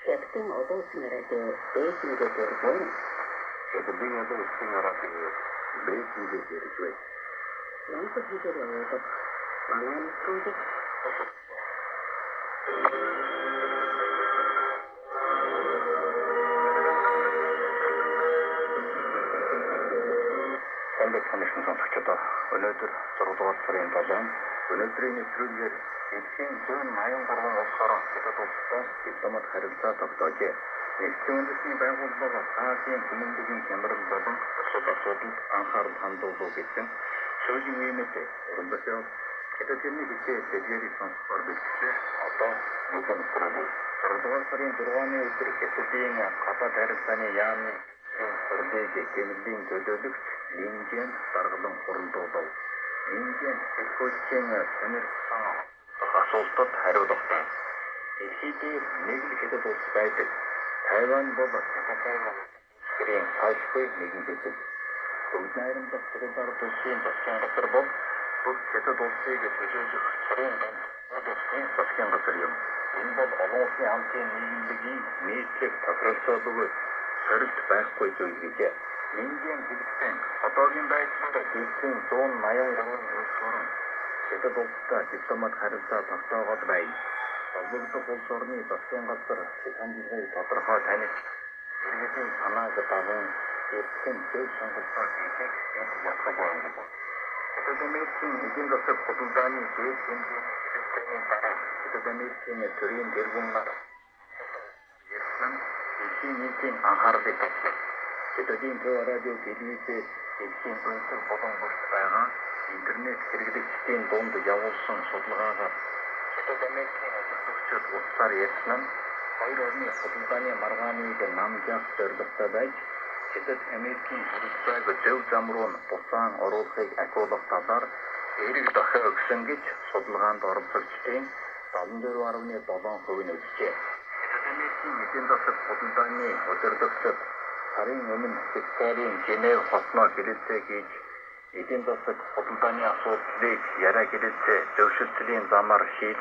Хятадын олон улсын радио ээжигээ дөрвөн Хятадын олон улсын радио ээжигээ дөрвөн Ямаг хийдээр явуулах манай нэвтрүүлэг Сондог санагч сонсогчдоо өнөөдөр 6 дугаар сарын 7 өнөөдрийн нэвтрүүлгээр дэлхийн 180 гаруй улсаар Хятад улстай дипломат харилцаа тогтоожээ. Нэгдсэн үндэсний байгууллага Азийн хүмүүнлэгийн хямрал болон бусад асуудалд анхаарал хандуулах гэсэн шүүхийн үеэмд өрнөсөн Хятадын хичээл дэлгэрийг сонсохоор бэлтгэлээ одоо нэгэн хүрээгүй. 6 дугаар сарын 6-ны өдөр Хятадын гадаад харилцааны яамны Ордыг гэмлийн төлөөлөгч Линжэн даргалан хуралдуулав. Линжэн Тэхүүчийн сонирхсан асуултад хариулахдаа дэлхийд нэг л Хятад улс байдаг. Тайван бол Хятадын салхи нэгэн хэсэг. Бүгд найрамдах цэцэр төсвийн засгийн газар бол бүх Хятад улсыг төлөөлөх цэрийн улсын засгийн газар юм. Энэ бол олон улсын хамтын нийгэмлэгийн нийтлэг тохиролцоо бөгөөд сорилт байхгүй зүйл гэж Линжэн хэлсэн. Одоогийн байдлаар дэлхийн 183 улс орн Хятад улстай дипломат харилцаа тогтоогод байна. Олбогдох улс орны засгийн газар хандлагыг тодорхой таних иргэдийн санааг даган эрхэм зөв сонголтоо хийх ялгаагүй байна. Хятад Америкийн эдийн засаг худалдааны зээл хэмжээний хэлэлцээний дараа Хятад Америкийн төрийн тэргүүн нар Ерхэн дэлхийн нийтийн анхаарлыг татсан. Хятадын төв радио телевизээр дэлхийн өнцөг болон бүрт байгаа интернет хэрэглэгчдийн дунд явуулсан судалгаагаар Хятад Америкийн ажилтнууд улсаар ярьсан нь хоёр орны худалдааны маргааныг намжаах зорилготой байж Хятад Америкийн хэрэгцээг зөв зам руу буцаан оруулахыг ахиулах талаар эрэг дохио өгсөн гэж судалгаанд оролцогчдын 74.7% нь үзжээ. Хятад Америкийн эдийн засаг худалдааны удирдагчид сарын өмнө Швейцарын Женев хотноо хэлэлцээ хийж эдийн засаг худалдааны асуудлыг яриа хэлэлцээ зөвшөлтлийн замаар шийдэх